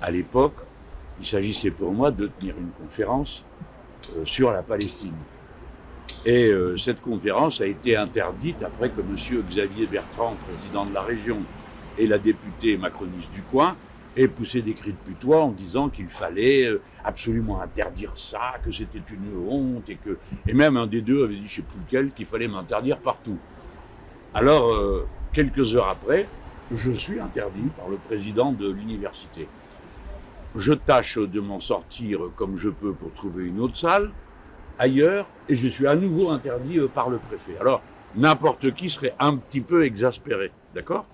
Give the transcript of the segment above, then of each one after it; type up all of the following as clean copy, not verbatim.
À l'époque, il s'agissait pour moi de tenir une conférence sur la Palestine. Et cette conférence a été interdite après que M. Xavier Bertrand, président de la région, et la députée macroniste du coin, aient poussé des cris de putois en disant qu'il fallait absolument interdire ça, que c'était une honte, et même un des deux avait dit, je ne sais plus lequel, qu'il fallait m'interdire partout. Alors, quelques heures après, je suis interdit par le président de l'université. Je tâche de m'en sortir comme je peux pour trouver une autre salle, ailleurs, et je suis à nouveau interdit par le préfet. Alors, n'importe qui serait un petit peu exaspéré, d'accord ?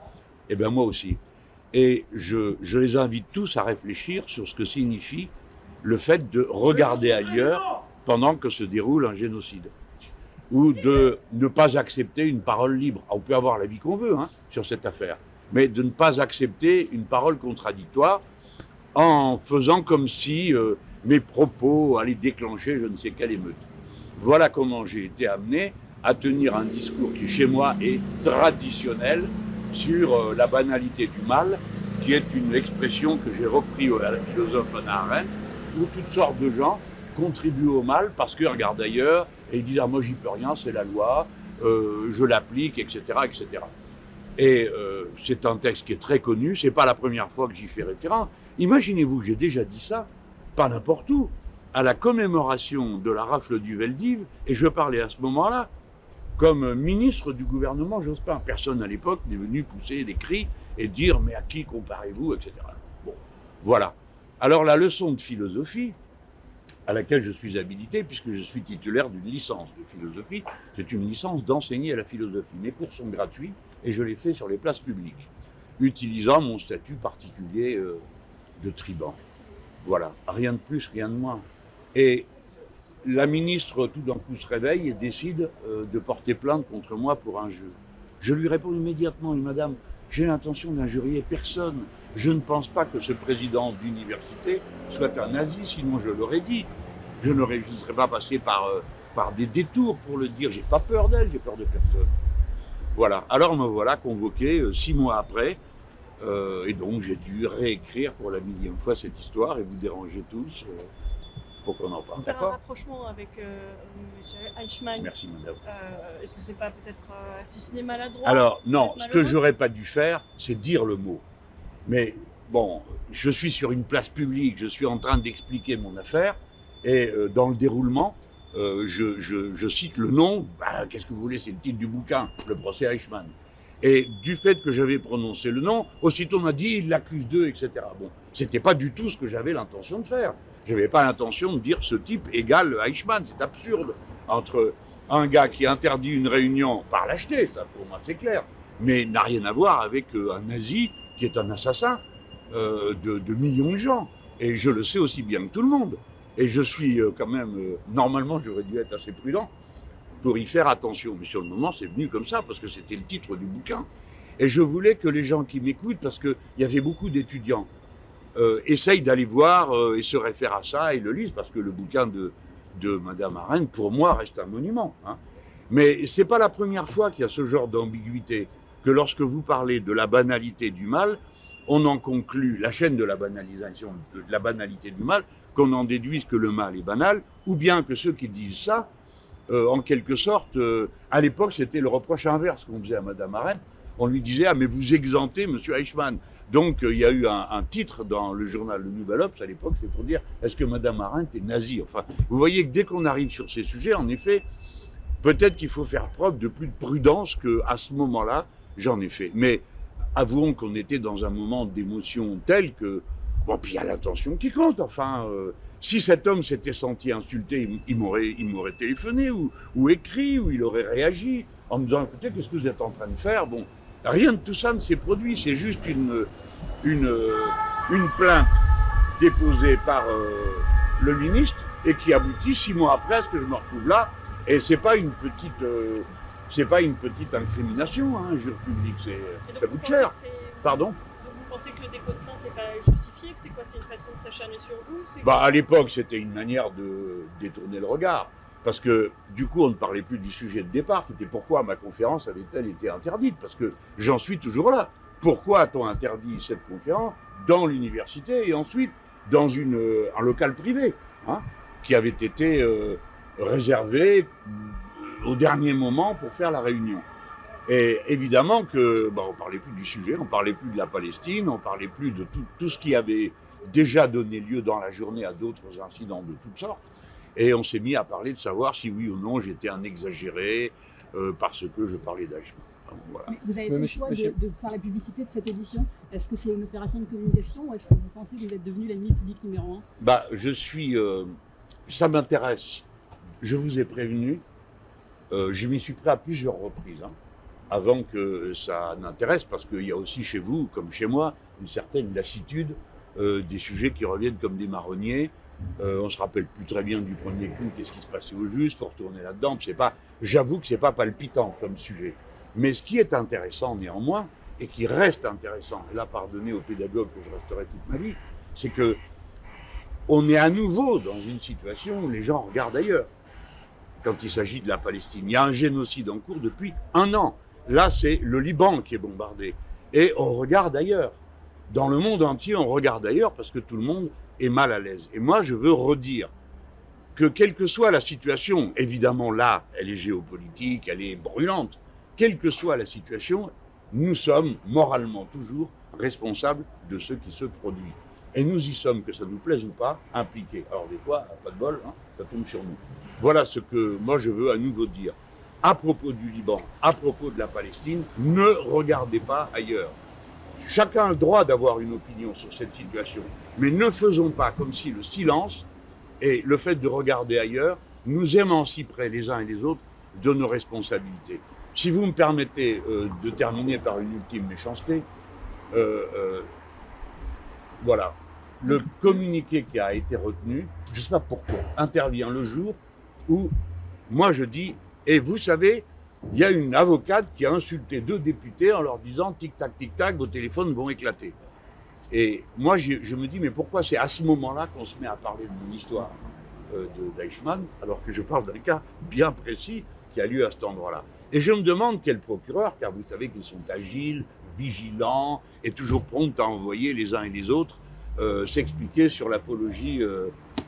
Eh bien, moi aussi. Et je les invite tous à réfléchir sur ce que signifie le fait de regarder ailleurs pendant que se déroule un génocide. Ou de ne pas accepter une parole libre. On peut avoir l'avis qu'on veut sur cette affaire, mais de ne pas accepter une parole contradictoire en faisant comme si mes propos allaient déclencher je ne sais quelle émeute. Voilà comment j'ai été amené à tenir un discours qui, chez moi, est traditionnel sur la banalité du mal, qui est une expression que j'ai repris à la philosophe Hannah Arendt, où toutes sortes de gens contribuent au mal parce qu'ils regardent ailleurs et ils disent « Ah, moi, j'y peux rien, c'est la loi, je l'applique, etc. etc. » Et c'est un texte qui est très connu, c'est pas la première fois que j'y fais référence. Imaginez-vous que j'ai déjà dit ça, pas n'importe où, à la commémoration de la rafle du Veldiv, et je parlais à ce moment-là comme ministre du gouvernement Jospin. Personne à l'époque n'est venu pousser des cris et dire « mais à qui comparez-vous » etc. Bon, voilà. Alors la leçon de philosophie, à laquelle je suis habilité, puisque je suis titulaire d'une licence de philosophie, c'est une licence d'enseigner la philosophie. Mes cours sont gratuits et je les fais sur les places publiques, utilisant mon statut particulier de tribun. Voilà, rien de plus, rien de moins. Et la ministre, tout d'un coup, se réveille et décide de porter plainte contre moi pour injure. Je lui réponds immédiatement, madame, j'ai l'intention d'injurier personne. Je ne pense pas que ce président d'université soit un nazi, sinon je l'aurais dit. Je ne serais pas passé par des détours pour le dire. J'ai pas peur d'elle, j'ai peur de personne. Voilà. Alors me voilà convoqué 6 mois après. Et donc j'ai dû réécrire pour la 1000e fois cette histoire et vous déranger tous pour qu'on en parle. Faire un rapprochement avec M. Eichmann. Merci madame. Est-ce que c'est pas peut-être assassiné maladroit? Alors non, ce que j'aurais pas dû faire, c'est dire le mot. Mais bon, je suis sur une place publique, je suis en train d'expliquer mon affaire et dans le déroulement, je cite le nom. Qu'est-ce que vous voulez, c'est le titre du bouquin, le procès Eichmann. Et du fait que j'avais prononcé le nom, aussitôt on m'a dit il l'accuse d'eux, etc. Bon, c'était pas du tout ce que j'avais l'intention de faire. Je n'avais pas l'intention de dire ce type égale Eichmann, c'est absurde. Entre un gars qui interdit une réunion par lâcheté, ça pour moi c'est clair, mais n'a rien à voir avec un nazi qui est un assassin de millions de gens. Et je le sais aussi bien que tout le monde. Et je suis quand même, normalement j'aurais dû être assez prudent pour y faire attention. Mais sur le moment, c'est venu comme ça, parce que c'était le titre du bouquin. Et je voulais que les gens qui m'écoutent, parce qu'il y avait beaucoup d'étudiants, essayent d'aller voir et se réfèrent à ça et le lisent, parce que le bouquin de Madame Arendt, pour moi, reste un monument. Mais ce n'est pas la première fois qu'il y a ce genre d'ambiguïté, que lorsque vous parlez de la banalité du mal, on en conclut la chaîne de la banalisation, de la banalité du mal, qu'on en déduise que le mal est banal, ou bien que ceux qui disent ça, en quelque sorte, à l'époque, c'était le reproche inverse qu'on faisait à Madame Arendt. On lui disait « Ah, mais vous exemptez M. Eichmann ». Donc, il y a eu un titre dans le journal Le Nouvel Obs à l'époque, c'est pour dire « Est-ce que Madame Arendt est nazie ?» Enfin, vous voyez que dès qu'on arrive sur ces sujets, en effet, peut-être qu'il faut faire preuve de plus de prudence qu'à ce moment-là, j'en ai fait. Mais avouons qu'on était dans un moment d'émotion tel que... Bon, puis il y a l'intention qui compte, enfin... si cet homme s'était senti insulté, il m'aurait téléphoné ou écrit, ou il aurait réagi en me disant « Écoutez, qu'est-ce que vous êtes en train de faire ?» Bon, rien de tout ça ne s'est produit, c'est juste une plainte déposée par le ministre et qui aboutit 6 mois après à ce que je me retrouve là. Et c'est pas une petite incrimination, injure publique, ça coûte cher. Pardon ? Donc vous pensez que le dépôt de plainte n'est pas justifié, que c'est quoi, c'est une façon de s'acharner sur vous? À l'époque, c'était une manière de détourner le regard. Parce que du coup, on ne parlait plus du sujet de départ, qui était pourquoi ma conférence avait-elle été interdite, parce que j'en suis toujours là. Pourquoi a-t-on interdit cette conférence dans l'université et ensuite dans un local privé, hein, qui avait été réservé au dernier moment pour faire la réunion. Et évidemment que, on parlait plus du sujet, on parlait plus de la Palestine, on parlait plus de tout ce qui avait déjà donné lieu dans la journée à d'autres incidents de toutes sortes. Et on s'est mis à parler de savoir si oui ou non j'étais un exagéré parce que je parlais d'Eichmann. Voilà. Mais vous avez fait le choix de faire la publicité de cette audition. Est-ce que c'est une opération de communication ou est-ce que vous pensez que vous êtes devenu l'ennemi public numéro 1? Ça m'intéresse. Je vous ai prévenu. Je m'y suis pris à plusieurs reprises, hein, avant que ça n'intéresse, parce qu'il y a aussi chez vous, comme chez moi, une certaine lassitude des sujets qui reviennent comme des marronniers. On ne se rappelle plus très bien du premier coup, qu'est-ce qui se passait au juste, il faut retourner là-dedans. J'avoue que ce n'est pas palpitant comme sujet. Mais ce qui est intéressant néanmoins, et qui reste intéressant, et là pardonnez aux pédagogues que je resterai toute ma vie, c'est que on est à nouveau dans une situation où les gens regardent ailleurs. Quand il s'agit de la Palestine, il y a un génocide en cours depuis 1 an. Là, c'est le Liban qui est bombardé. Et on regarde ailleurs. Dans le monde entier, on regarde ailleurs parce que tout le monde est mal à l'aise. Et moi, je veux redire que quelle que soit la situation, évidemment là, elle est géopolitique, elle est brûlante, quelle que soit la situation, nous sommes moralement toujours responsables de ce qui se produit. Et nous y sommes, que ça nous plaise ou pas, impliqués. Alors des fois, pas de bol, hein, ça tombe sur nous. Voilà ce que moi je veux à nouveau dire. À propos du Liban, à propos de la Palestine, ne regardez pas ailleurs. Chacun a le droit d'avoir une opinion sur cette situation, mais ne faisons pas comme si le silence et le fait de regarder ailleurs nous émanciperait les uns et les autres de nos responsabilités. Si vous me permettez de terminer par une ultime méchanceté, voilà, le communiqué qui a été retenu, je ne sais pas pourquoi, intervient le jour où moi je dis, et vous savez, il y a une avocate qui a insulté 2 députés en leur disant tic-tac, tic-tac, vos téléphones vont éclater. Et moi je me dis, mais pourquoi c'est à ce moment-là qu'on se met à parler de mon histoire d'Eichmann, alors que je parle d'un cas bien précis qui a lieu à cet endroit-là. Et je me demande quel procureur, car vous savez qu'ils sont agiles, vigilants et toujours prompts à envoyer les uns et les autres s'expliquer sur l'apologie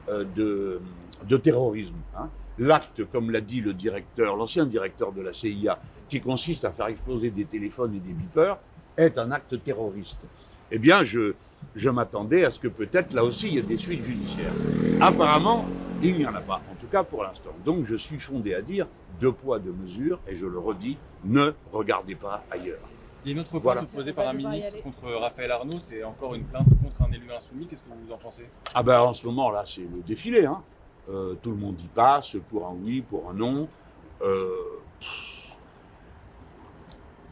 de terrorisme. Hein. L'acte, comme l'a dit le directeur, l'ancien directeur de la CIA, qui consiste à faire exploser des téléphones et des beepers, est un acte terroriste. Eh bien, je m'attendais à ce que peut-être là aussi il y ait des suites judiciaires. Apparemment, il n'y en a pas, en tout cas pour l'instant. Donc je suis fondé à dire 2 poids, 2 mesures, et je le redis, ne regardez pas ailleurs. Il y a une autre plainte posée par un ministre contre Raphaël Arnaud, c'est encore une plainte contre un élu insoumis, qu'est-ce que vous en pensez? En ce moment là, c'est le défilé, hein. Tout le monde y passe, pour un oui, pour un non.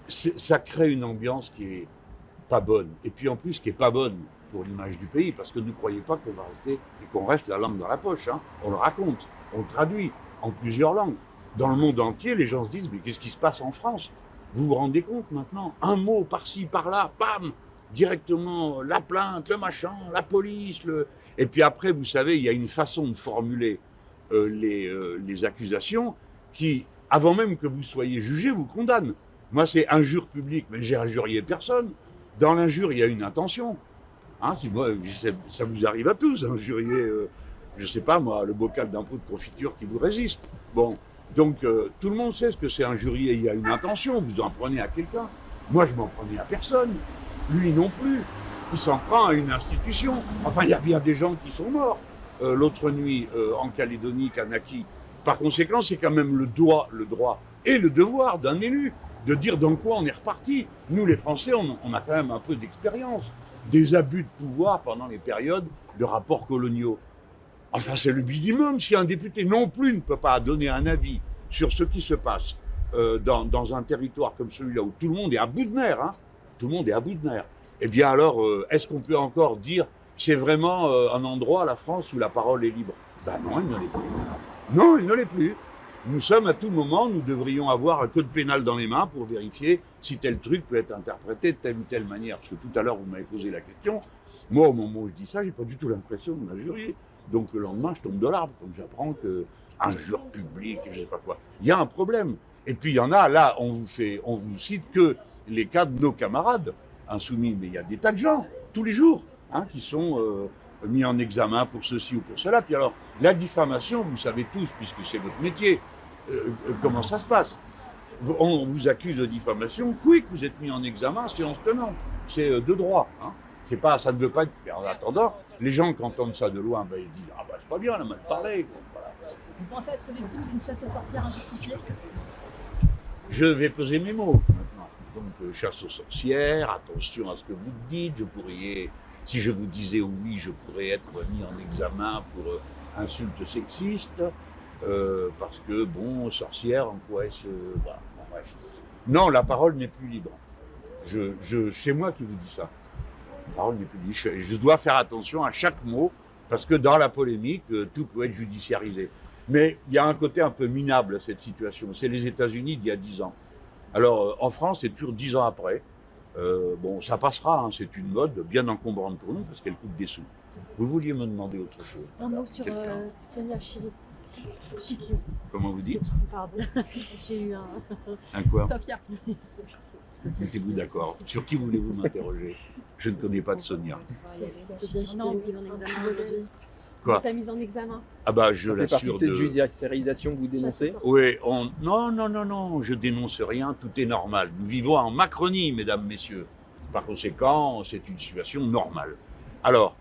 Ça crée une ambiance qui est pas bonne. Et puis en plus, qui est pas bonne pour l'image du pays, parce que ne croyez pas qu'on va rester et qu'on reste la langue dans la poche. Hein. On le raconte, on le traduit en plusieurs langues. Dans le monde entier, les gens se disent, mais qu'est-ce qui se passe en France? Vous vous rendez compte maintenant? Un mot par-ci, par-là, bam, directement, la plainte, le machin, la police. Et puis après, vous savez, il y a une façon de formuler les accusations qui, avant même que vous soyez jugé, vous condamne. Moi, c'est injure publique, mais j'ai injurié personne. Dans l'injure, il y a une intention. Hein, ça vous arrive à tous, injurier, je sais pas moi, le bocal d'un pot de confiture qui vous résiste. Bon, donc tout le monde sait ce que c'est injurier, il y a une intention, vous en prenez à quelqu'un. Moi, je m'en prenais à personne. Lui non plus. Il s'en prend à une institution. Enfin, il y a bien des gens qui sont morts l'autre nuit en Calédonie, Kanaki. Par conséquent, c'est quand même le droit et le devoir d'un élu de dire dans quoi on est reparti. Nous, les Français, on a quand même un peu d'expérience des abus de pouvoir pendant les périodes de rapports coloniaux. Enfin, c'est le minimum. Si un député non plus ne peut pas donner un avis sur ce qui se passe dans un territoire comme celui-là où tout le monde est à bout de nerfs, hein, tout le monde est à bout de nerfs, eh bien alors, est-ce qu'on peut encore dire c'est vraiment un endroit, la France, où la parole est libre? Ben non, il ne l'est plus. Non, il ne l'est plus. Nous sommes à tout moment, nous devrions avoir un code pénal dans les mains pour vérifier si tel truc peut être interprété de telle ou telle manière. Parce que tout à l'heure, vous m'avez posé la question. Moi, au moment où je dis ça, j'ai pas du tout l'impression de m'injurier. Donc le lendemain, je tombe de l'arbre. Donc j'apprends que injure publique, je sais pas quoi. Il y a un problème. Et puis il y en a, là, on vous cite que les cas de nos camarades insoumis, mais il y a des tas de gens, tous les jours, qui sont mis en examen pour ceci ou pour cela. Puis alors, la diffamation, vous savez tous, puisque c'est votre métier, comment ça se passe. On vous accuse de diffamation, quick, vous êtes mis en examen, séance tenante. C'est de droit. C'est pas, ça ne veut pas être. En attendant, les gens qui entendent ça de loin, ils disent « Ah bah c'est pas bien, on a mal parlé ». Voilà. Vous pensez être victime d'une chasse aux sorcières injustifiée? Je vais peser mes mots maintenant. Donc chasse aux sorcières, attention à ce que vous dites, si je vous disais oui, je pourrais être mis en examen pour insulte sexiste, parce que, bon, sorcière, en quoi est-ce... Voilà, bon, bref. Non, la parole n'est plus libre. C'est moi qui vous dis ça. La parole n'est plus libre. Je dois faire attention à chaque mot, parce que dans la polémique, tout peut être judiciarisé. Mais il y a un côté un peu minable à cette situation. C'est les États-Unis d'il y a 10 ans. Alors, en France, c'est toujours 10 ans après. Bon, ça passera, c'est une mode bien encombrante pour nous, parce qu'elle coûte des sous. Vous vouliez me demander autre chose? Un mot sur Sonia Chikirou. Comment vous dites? Pardon, j'ai eu un... Un quoi? Sophia. Mettez-vous d'accord. Sur qui voulez-vous m'interroger? Je ne connais pas de Sonia. Sophia Chikirou, mise en examen aujourd'hui. Quoi? Sa mise en examen. Ah bah je l'assure. Ça fait partie de cette de... judiciarisation que vous dénoncez? Oui, non, je dénonce rien, tout est normal. Nous vivons en Macronie, mesdames, messieurs. Par conséquent, c'est une situation normale. Alors,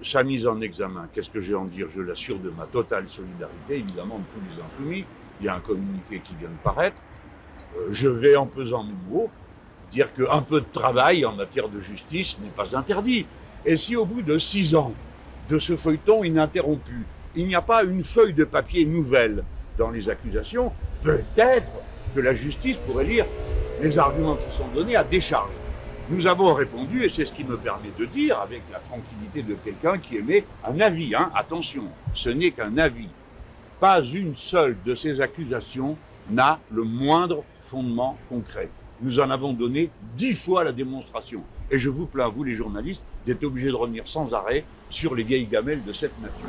sa mise en examen, qu'est-ce que j'ai à en dire? Je l'assure de ma totale solidarité, évidemment, de tous les insoumis. Il y a un communiqué qui vient de paraître. Je vais, en pesant mes mots, dire qu'un peu de travail en matière de justice n'est pas interdit. Et si au bout de 6 ans de ce feuilleton ininterrompu, il n'y a pas une feuille de papier nouvelle dans les accusations, peut-être que la justice pourrait lire les arguments qui sont donnés à décharge. Nous avons répondu, et c'est ce qui me permet de dire, avec la tranquillité de quelqu'un qui émet un avis. Attention, ce n'est qu'un avis. Pas une seule de ces accusations n'a le moindre fondement concret. Nous en avons donné 10 fois la démonstration. Et je vous plains, vous les journalistes, d'être obligés de revenir sans arrêt sur les vieilles gamelles de cette nature.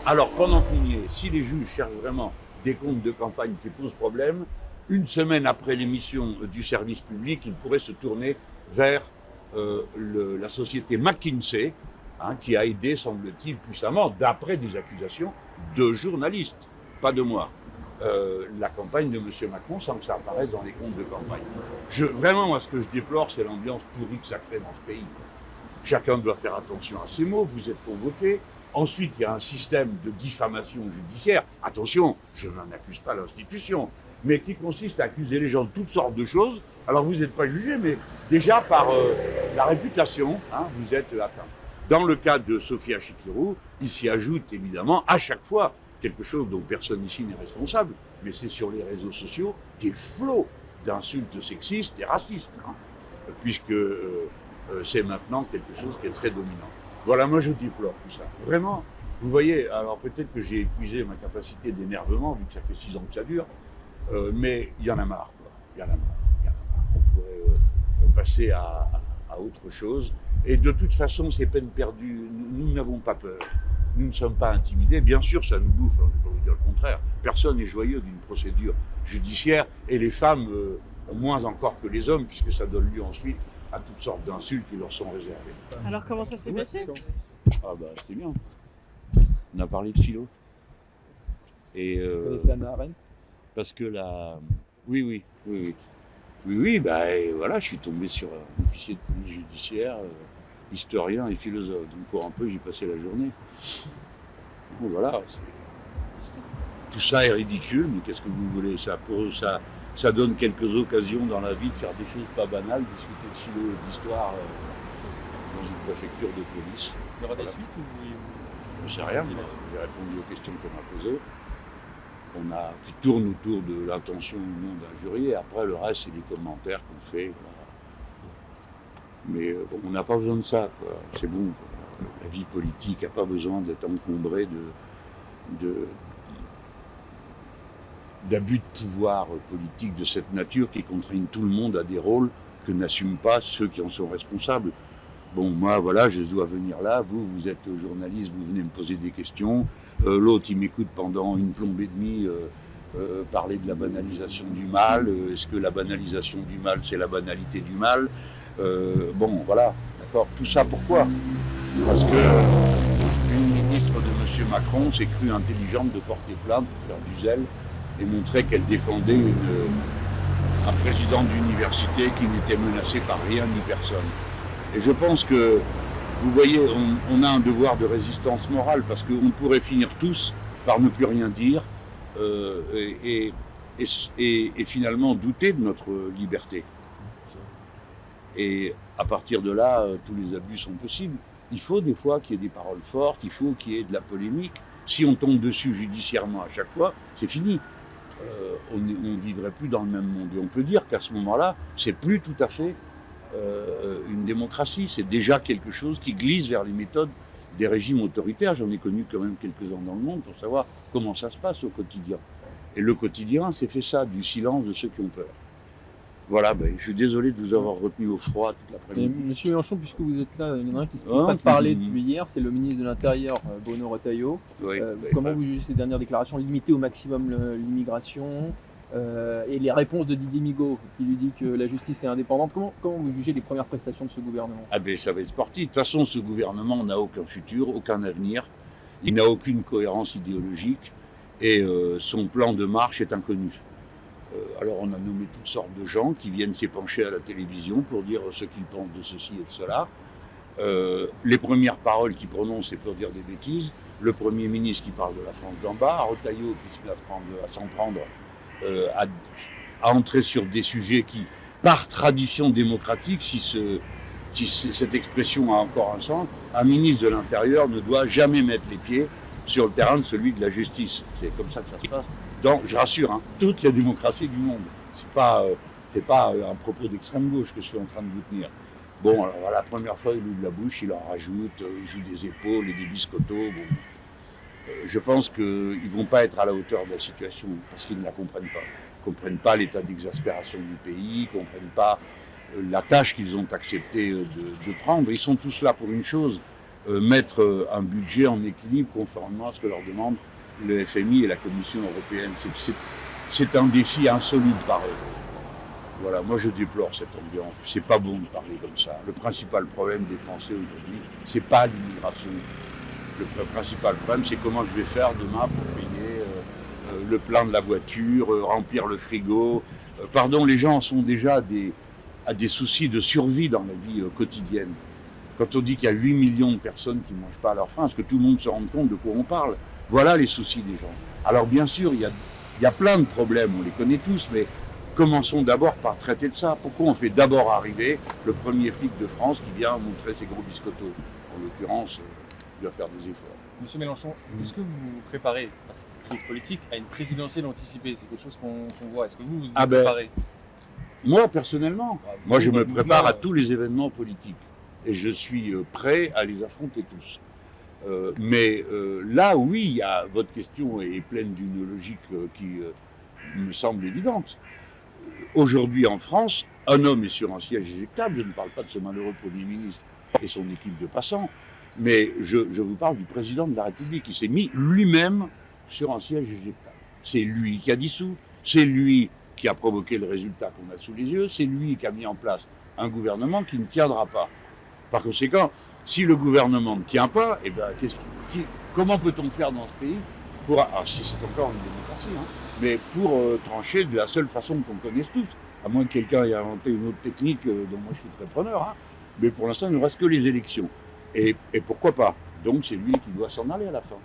Alors, pendant qu'on y est, si les juges cherchent vraiment des comptes de campagne qui posent problème, une semaine après l'émission du service public, ils pourraient se tourner vers la société McKinsey, qui a aidé, semble-t-il, puissamment, d'après des accusations de journalistes, pas de moi, la campagne de M. Macron sans que ça apparaisse dans les comptes de campagne. Vraiment, moi, ce que je déplore, c'est l'ambiance pourrie que ça crée dans ce pays. Chacun doit faire attention à ses mots, vous êtes convoqué. Ensuite, il y a un système de diffamation judiciaire. Attention, je n'en accuse pas l'institution, mais qui consiste à accuser les gens de toutes sortes de choses. Alors, vous n'êtes pas jugé, mais déjà par la réputation, vous êtes atteint. Dans le cas de Sophia Chikirou, il s'y ajoute évidemment à chaque fois quelque chose dont personne ici n'est responsable, mais c'est sur les réseaux sociaux des flots d'insultes sexistes et racistes, puisque c'est maintenant quelque chose qui est très dominant. Voilà, moi je déplore tout ça. Vraiment, vous voyez, alors peut-être que j'ai épuisé ma capacité d'énervement, vu que ça fait 6 ans que ça dure, mais il y en a marre, quoi. Il y en a marre. On pourrait passer à autre chose. Et de toute façon, c'est peine perdue. Nous n'avons pas peur. Nous ne sommes pas intimidés. Bien sûr, ça nous bouffe, je ne vais pas vous dire le contraire. Personne n'est joyeux d'une procédure judiciaire, et les femmes moins encore que les hommes, puisque ça donne lieu ensuite à toutes sortes d'insultes qui leur sont réservées. Alors comment ça s'est passé? Ah bah c'était bien. On a parlé de philo. Et Vous connaissez Hannah Arendt? parce que la... Oui, et voilà, je suis tombé sur un officier de police judiciaire, historien et philosophe. Donc pour un peu, j'y passais la journée. Bon, voilà. Tout ça est ridicule, mais qu'est-ce que vous voulez? Ça donne quelques occasions dans la vie de faire des choses pas banales, discuter de philo et d'histoire dans une préfecture de police. Il y aura des suites ou... Je ne sais rien, j'ai répondu aux questions qu'on m'a posées. Qui tourne autour de l'intention ou non d'un jury, et après le reste, c'est des commentaires qu'on fait. Mais on n'a pas besoin de ça, quoi. C'est bon, quoi. La vie politique n'a pas besoin d'être encombrée d'abus de pouvoir politique de cette nature qui contraignent tout le monde à des rôles que n'assument pas ceux qui en sont responsables. Bon, moi, voilà, je dois venir là, vous êtes journaliste, vous venez me poser des questions, l'autre, il m'écoute pendant une plombe et demie parler de la banalisation du mal, est-ce que la banalisation du mal, c'est la banalité du mal? Bon, voilà, d'accord. Tout ça pourquoi? Parce que une ministre de M. Macron s'est crue intelligente de porter plainte pour faire du zèle et montrer qu'elle défendait un président d'université qui n'était menacé par rien ni personne. Et je pense que, vous voyez, on a un devoir de résistance morale parce qu'on pourrait finir tous par ne plus rien dire et finalement douter de notre liberté. Et à partir de là, tous les abus sont possibles. Il faut des fois qu'il y ait des paroles fortes, il faut qu'il y ait de la polémique. Si on tombe dessus judiciairement à chaque fois, c'est fini. On ne vivrait plus dans le même monde. Et on peut dire qu'à ce moment-là, c'est plus tout à fait une démocratie. C'est déjà quelque chose qui glisse vers les méthodes des régimes autoritaires. J'en ai connu quand même quelques-uns dans le monde pour savoir comment ça se passe au quotidien. Et le quotidien, c'est fait ça, du silence de ceux qui ont peur. Voilà, je suis désolé de vous avoir retenu au froid toute l'après-midi. Monsieur Mélenchon, puisque vous êtes là, il y en a un qui ne se peut pas parler depuis hier, c'est le ministre de l'Intérieur, Bruno Retailleau. Oui, comment vous jugez ces dernières déclarations, limiter au maximum l'immigration et les réponses de Didier Migaud, qui lui dit que la justice est indépendante? Comment vous jugez les premières prestations de ce gouvernement? Ça va être sportif. De toute façon, ce gouvernement n'a aucun futur, aucun avenir. Il n'a aucune cohérence idéologique et son plan de marche est inconnu. Alors on a nommé toutes sortes de gens qui viennent s'épancher à la télévision pour dire ce qu'ils pensent de ceci et de cela. Les premières paroles qu'ils prononcent, c'est pour dire des bêtises. Le Premier ministre qui parle de la France d'en bas, Retailleau qui se met à s'en prendre, à entrer sur des sujets qui, par tradition démocratique, si cette expression a encore un sens, un ministre de l'Intérieur ne doit jamais mettre les pieds sur le terrain de celui de la justice. C'est comme ça que ça se passe. Donc, je rassure, toute la démocratie du monde. C'est pas un propos d'extrême gauche que je suis en train de vous tenir. Bon, alors la première fois, il ouvre la bouche, il en rajoute, il joue des épaules et des biscottos. Bon. Je pense qu'ils ne vont pas être à la hauteur de la situation parce qu'ils ne la comprennent pas. Ils ne comprennent pas l'état d'exaspération du pays, ils ne comprennent pas la tâche qu'ils ont accepté de prendre. Ils sont tous là pour une chose, mettre un budget en équilibre conformément à ce que leur demande le FMI et la Commission européenne. C'est un défi insoluble par eux. Voilà, moi je déplore cette ambiance. C'est pas bon de parler comme ça. Le principal problème des Français aujourd'hui, c'est pas l'immigration. Le principal problème, c'est comment je vais faire demain pour payer le plein de la voiture, remplir le frigo. Pardon, les gens sont déjà à des soucis de survie dans la vie quotidienne. Quand on dit qu'il y a 8 millions de personnes qui ne mangent pas à leur faim, est-ce que tout le monde se rend compte de quoi on parle? Voilà les soucis des gens. Alors bien sûr, il y a plein de problèmes, on les connaît tous, mais commençons d'abord par traiter de ça. Pourquoi on fait d'abord arriver le premier flic de France qui vient montrer ses gros biscottos? En l'occurrence, il doit faire des efforts. Monsieur Mélenchon, est-ce que vous vous préparez à cette crise politique à une présidentielle anticipée? C'est quelque chose qu'on voit. Est-ce que vous vous y préparez? Moi, personnellement, je me prépare à tous les événements politiques. Et je suis prêt à les affronter tous. Mais là, oui, votre question est pleine d'une logique qui me semble évidente. Aujourd'hui, en France, un homme est sur un siège éjectable. Je ne parle pas de ce malheureux Premier ministre et son équipe de passants, mais je vous parle du président de la République qui s'est mis lui-même sur un siège éjectable. C'est lui qui a dissous, c'est lui qui a provoqué le résultat qu'on a sous les yeux, c'est lui qui a mis en place un gouvernement qui ne tiendra pas. Par conséquent, si le gouvernement ne tient pas, comment peut-on faire dans ce pays pour, si c'est encore une démocratie, mais pour trancher de la seule façon qu'on connaisse tous, à moins que quelqu'un ait inventé une autre technique dont moi je suis très preneur, mais pour l'instant il ne reste que les élections. Et pourquoi pas? Donc c'est lui qui doit s'en aller à la fin.